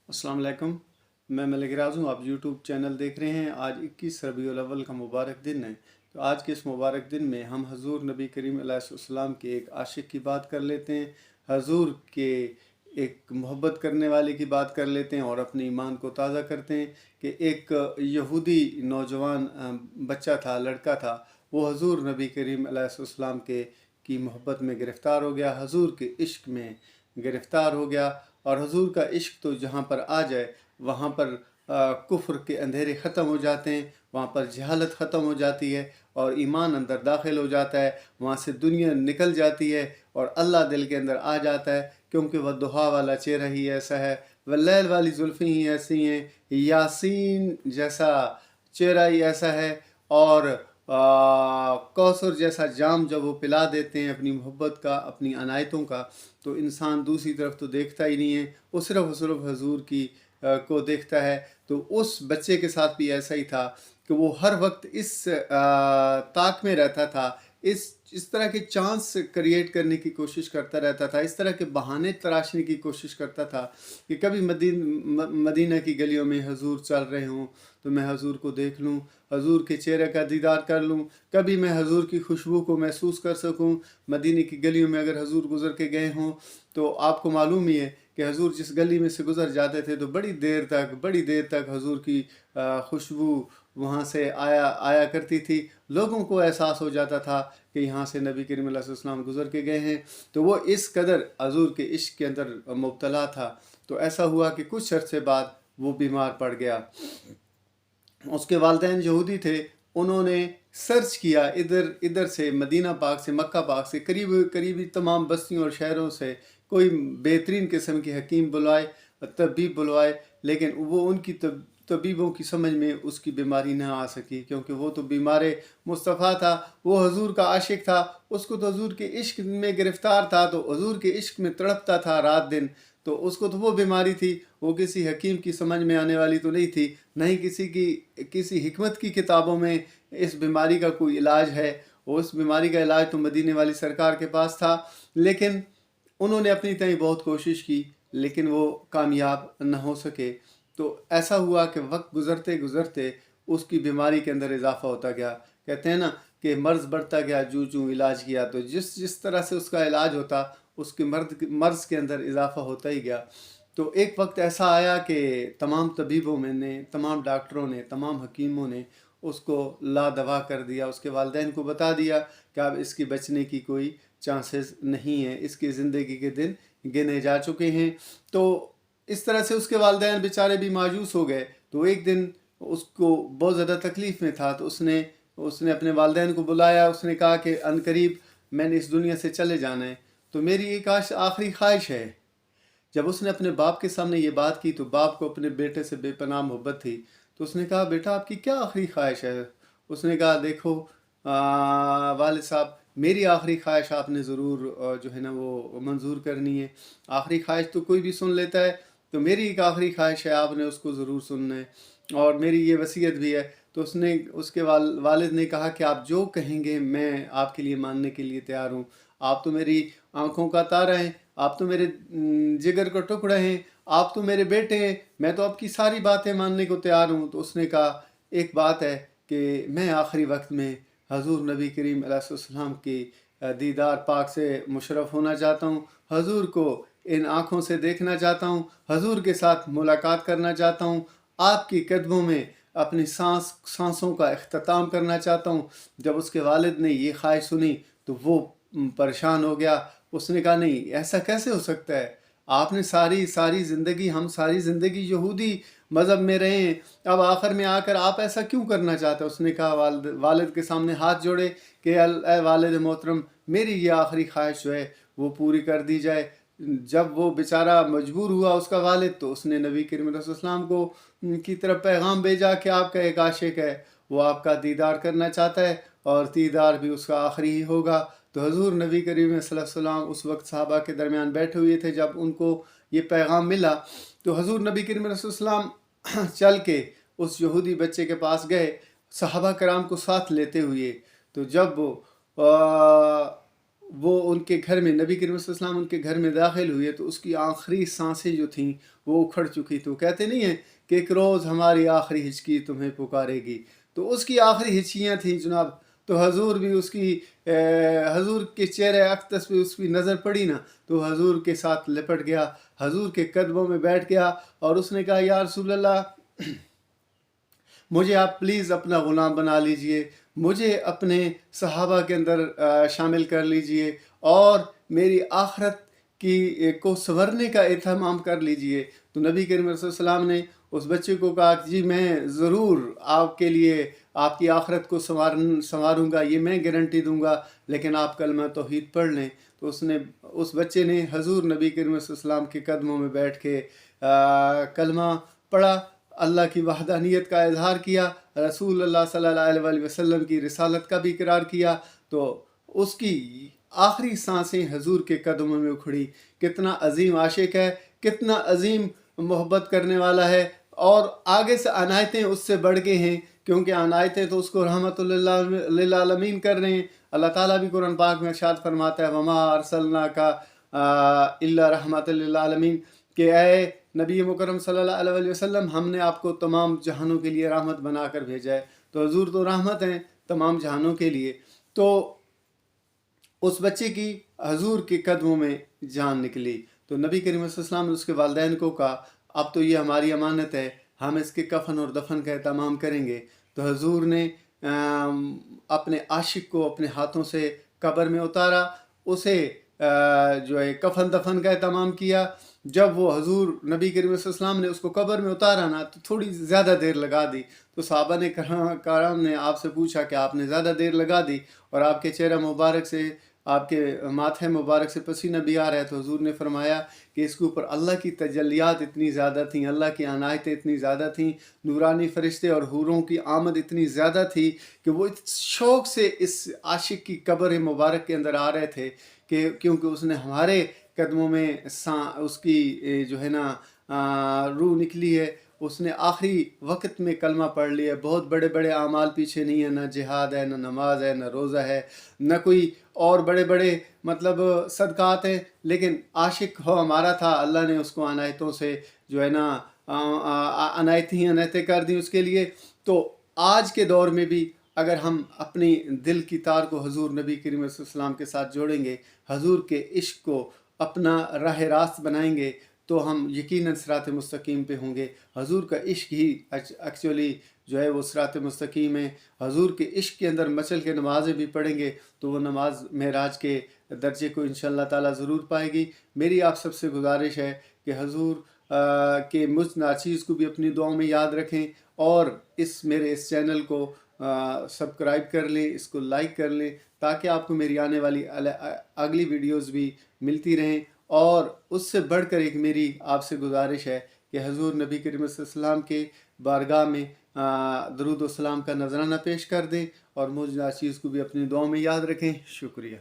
अस्सलाम वालेकुम। मैं मलिक राज हूँ। आप यूट्यूब चैनल देख रहे हैं। आज 21 रबीउल अव्वल का मुबारक दिन है। तो आज के इस मुबारक दिन में हम हजूर नबी करीम अलैहिस्सलाम के एक आशिक की बात कर लेते हैं, हजूर के एक मोहब्बत करने वाले की बात कर लेते हैं और अपने ईमान को ताज़ा करते हैं कि एक यहूदी नौजवान बच्चा था, लड़का था। वो हजूर नबी करीम अलैहिस्सलाम के की मोहब्बत में गिरफ़्तार हो गया, हजूर के इश्क में गिरफ़्तार हो गया। और हजूर का इश्क तो जहाँ पर आ जाए वहाँ पर कुफ्र के अंधेरे ख़त्म हो जाते हैं, वहाँ पर जहालत ख़त्म हो जाती है और ईमान अंदर दाखिल हो जाता है। वहाँ से दुनिया निकल जाती है और अल्लाह दिल के अंदर आ जाता है, क्योंकि वह दुहा वाला चेहरा ही ऐसा है, वल्लैल वाली जुल्फ़ी ही ऐसी हैं, यासीन जैसा चेहरा ही ऐसा है। और कौसर जैसा जाम जब वो पिला देते हैं अपनी मोहब्बत का, अपनी अनायतों का, तो इंसान दूसरी तरफ तो देखता ही नहीं है, वो सिर्फ हजूर की को देखता है। तो उस बच्चे के साथ भी ऐसा ही था कि वो हर वक्त इस ताक में रहता था, इस तरह के चांस क्रिएट करने की कोशिश करता रहता था, इस तरह के बहाने तराशने की कोशिश करता था कि कभी मदीना की गलियों में हजूर चल रहे हों तो मैं हजूर को देख लूँ, हजूर के चेहरे का दीदार कर लूँ, कभी मैं हजूर की खुशबू को महसूस कर सकूँ। मदीने की गलियों में अगर हजूर गुज़र के गए हों तो आपको मालूम ही है कि हजूर जिस गली में से गुज़र जाते थे तो बड़ी देर तक हजूर की खुशबू वहाँ से आया करती थी। लोगों को एहसास हो जाता था कि यहाँ से नबी करीम अलैहिस्सलाम गुज़र के गए हैं। तो वो इस कदर हजूर के इश्क के अंदर मुब्तला था। तो ऐसा हुआ कि कुछ अरसे बाद वो बीमार पड़ गया। उसके वालिदैन यहूदी थे, उन्होंने सर्च किया इधर इधर से, मदीना पाक से, मक्का पाक से, करीबी तमाम बस्तियों और शहरों से कोई बेहतरीन किस्म के हकीम बुलवाए, तबीब बुलवाए, लेकिन वो उनकी तबीबों की समझ में उसकी बीमारी ना आ सकी, क्योंकि वो तो बीमार मुस्तफ़ा था, वो हजूर का आशिक था, उसको तो हजूर के इश्क में गिरफ़्तार था, तो हजूर के इश्क में तड़पता था रात दिन। तो उसको तो वो बीमारी थी, वो किसी हकीम की समझ में आने वाली तो नहीं थी, नहीं किसी हिकमत की किताबों में इस बीमारी का कोई इलाज है। उस बीमारी का इलाज तो मदीने वाली सरकार के पास था, लेकिन उन्होंने अपनी तय बहुत कोशिश की, लेकिन वो कामयाब न हो सके। तो ऐसा हुआ कि वक्त गुज़रते गुज़रते उसकी बीमारी के अंदर इजाफ़ा होता गया। कहते हैं ना कि मर्ज़ बढ़ता गया जूँ जूँ इलाज किया, तो जिस तरह से उसका इलाज होता, उसके मर्ज़ के अंदर इजाफ़ा होता ही गया। तो एक वक्त ऐसा आया कि तमाम तबीबों में ने, तमाम डॉक्टरों ने, तमाम हकीमों ने उसको लादवा कर दिया। उसके वालिदैन को बता दिया कि अब इसकी बचने की कोई चांसेस नहीं है, इसकी ज़िंदगी के दिन गिने जा चुके हैं। तो इस तरह से उसके वालिदैन बेचारे भी मायूस हो गए। तो एक दिन उसको बहुत ज़्यादा तकलीफ़ में था, तो उसने अपने वालिदैन को बुलाया। उसने कहा कि अनकरीब मैंने इस दुनिया से चले जाना है, तो मेरी एक आखिरी ख्वाहिश है। जब उसने अपने बाप के सामने ये बात की तो बाप को अपने बेटे से बेपनाह मोहब्बत थी। तो उसने कहा, बेटा आपकी क्या आखिरी ख्वाहिश है? उसने कहा, देखो वालिद साहब, मेरी आखिरी ख्वाहिश आपने ज़रूर जो है ना वो मंजूर करनी है। आखिरी ख्वाहिश तो कोई भी सुन लेता है, तो मेरी एक आखिरी ख्वाहिश है, आपने उसको ज़रूर सुनना है और मेरी ये वसीयत भी है। तो उसके वालिद ने कहा कि आप जो कहेंगे मैं आपके लिए मानने के लिए तैयार हूँ। आप तो मेरी आँखों का तारा हैं, आप तो मेरे जिगर का टुकड़ा हैं, आप तो मेरे बेटे हैं, मैं तो आपकी सारी बातें मानने को तैयार हूँ। तो उसने कहा, एक बात है कि मैं आखिरी वक्त में हजूर नबी करीम अलैहिस्सलाम की दीदार पाक से मुशर्रफ होना चाहता हूँ, हजूर को इन आँखों से देखना चाहता हूँ, हजूर के साथ मुलाकात करना चाहता हूँ, आपकी कदमों में अपनी सांसों का इख्तिताम करना चाहता हूँ। जब उसके वालिद ने ये ख्वाहिश सुनी तो वो परेशान हो गया। उसने कहा, नहीं, ऐसा कैसे हो सकता है? आपने सारी ज़िंदगी, हम सारी ज़िंदगी यहूदी मज़हब में रहे हैं, अब आखिर में आकर आप ऐसा क्यों करना चाहते हैं? उसने कहा, वालिद के सामने हाथ जोड़े कि ए वालिद मोहतरम, मेरी ये आखिरी ख्वाहिश जो है वो पूरी कर दी जाए। जब वो बेचारा मजबूर हुआ उसका वालिद, तो उसने नबी करीम सल्लल्लाहु को की तरफ पैगाम भेजा कि आपका एक आशिक है, वो आपका दीदार करना चाहता है और दीदार भी उसका आखिरी ही होगा। तो हजूर नबी करीम सल्लल्लाहु उस वक्त सहाबा के दरमियान बैठे हुए थे। जब उनको ये पैगाम मिला तो हजूर नबी करीम सल्लल्लाहु चल के उस यहूदी बच्चे के पास गए, सहाबा कराम को साथ लेते हुए। तो जब وہ ان کے گھر میں نبی کریم صلی اللہ علیہ وسلم ان کے گھر میں داخل ہوئے تو اس کی آخری سانسیں جو تھیں وہ اکھڑ چکی تھیں. کہتے نہیں ہیں کہ ایک روز ہماری آخری ہچکی تمہیں پکارے گی، تو اس کی آخری ہچکیاں تھیں جناب. تو حضور بھی اس کی حضور کے چہرے اقدس پہ اس کی نظر پڑی نا، تو حضور کے ساتھ لپٹ گیا، حضور کے قدموں میں بیٹھ گیا اور اس نے کہا یا رسول اللہ مجھے آپ پلیز اپنا غلام بنا لیجئے، مجھے اپنے صحابہ کے اندر شامل کر لیجئے اور میری آخرت کو سنورنے کا اہتمام کر لیجئے. تو نبی کریم صلی اللہ علیہ وسلم نے اس بچے کو کہا کہ جی میں ضرور آپ کے لیے آپ کی آخرت کو سنواروں گا، یہ میں گارنٹی دوں گا، لیکن آپ کلمہ توحید پڑھ لیں. تو اس بچے نے حضور نبی کریم صلی اللہ علیہ وسلم کے قدموں میں بیٹھ کے کلمہ پڑھا، اللہ کی وحدانیت کا اظہار کیا، رسول اللہ صلی اللہ علیہ وسلم کی رسالت کا بھی اقرار کیا. تو اس کی آخری سانسیں حضور کے قدموں میں اکھڑی. کتنا عظیم عاشق ہے، کتنا عظیم محبت کرنے والا ہے. اور آگے سے عنایتیں اس سے بڑھ گئے ہیں، کیونکہ عنایتیں تو اس کو رحمت للعالمین کر رہے ہیں. اللہ تعالیٰ بھی قرآن پاک میں ارشاد فرماتا ہے وما ارسلناک الا رحمت للعالمین، کہ اے نبی مکرم صلی اللہ علیہ وسلم ہم نے آپ کو تمام جہانوں کے لیے رحمت بنا کر بھیجا ہے. تو حضور تو رحمت ہیں تمام جہانوں کے لیے. تو اس بچے کی حضور کے قدموں میں جان نکلی. تو نبی کریم صلی اللہ علیہ وسلم نے اس کے والدین کو کہا اب تو یہ ہماری امانت ہے، ہم اس کے کفن اور دفن کا اہتمام کریں گے. تو حضور نے اپنے عاشق کو اپنے ہاتھوں سے قبر میں اتارا، اسے جو ہے کفن دفن کا اہتمام کیا. جب وہ حضور نبی کریم صلی اللہ علیہ وسلم نے اس کو قبر میں اتارا نا تو تھوڑی زیادہ دیر لگا دی. تو صحابہ نے کرام نے آپ سے پوچھا کہ آپ نے زیادہ دیر لگا دی اور آپ کے چہرہ مبارک سے آپ کے ماتھے مبارک سے پسینہ بھی آ رہا ہے. تو حضور نے فرمایا کہ اس کے اوپر اللہ کی تجلیات اتنی زیادہ تھیں، اللہ کی عنایتیں اتنی زیادہ تھیں، نورانی فرشتے اور حوروں کی آمد اتنی زیادہ تھی کہ وہ شوق سے اس عاشق کی قبر مبارک کے اندر آ رہے تھے کہ کیونکہ اس نے ہمارے قدموں میں اس کی جو ہے نا روح نکلی ہے. اس نے آخری وقت میں کلمہ پڑھ لیا. بہت بڑے بڑے اعمال پیچھے نہیں ہیں، نہ جہاد ہے، نہ نماز ہے، نہ روزہ ہے، نہ کوئی اور بڑے بڑے مطلب صدقات ہیں، لیکن عاشق ہو ہمارا تھا. اللہ نے اس کو عنایتوں سے جو ہے نا عنایتیں کر دیں اس کے لیے. تو آج کے دور میں بھی اگر ہم اپنی دل کی تار کو حضور نبی کریم صلی اللہ علیہ وسلم کے ساتھ جوڑیں گے، حضور کے عشق کو اپنا راہ راست بنائیں گے، تو ہم یقیناً صراط مستقیم پہ ہوں گے. حضور کا عشق ہی ایکچولی جو ہے وہ صراط مستقیم ہے. حضور کے عشق کے اندر مچل کے نمازیں بھی پڑھیں گے تو وہ نماز معراج کے درجے کو انشاءاللہ تعالیٰ ضرور پائے گی. میری آپ سب سے گزارش ہے کہ حضور کے مجھ ناچیز کو بھی اپنی دعاؤں میں یاد رکھیں اور میرے اس چینل کو سبسکرائب کر لیں، اس کو لائک کر لیں تاکہ آپ کو میری آنے والی اگلی ویڈیوز بھی ملتی رہیں. اور اس سے بڑھ کر ایک میری آپ سے گزارش ہے کہ حضور نبی کریم صلی اللہ علیہ وسلم کے بارگاہ میں درود و سلام کا نذرانہ پیش کر دیں اور مجھ ناچیز کو بھی اپنی دعاؤں میں یاد رکھیں. شکریہ.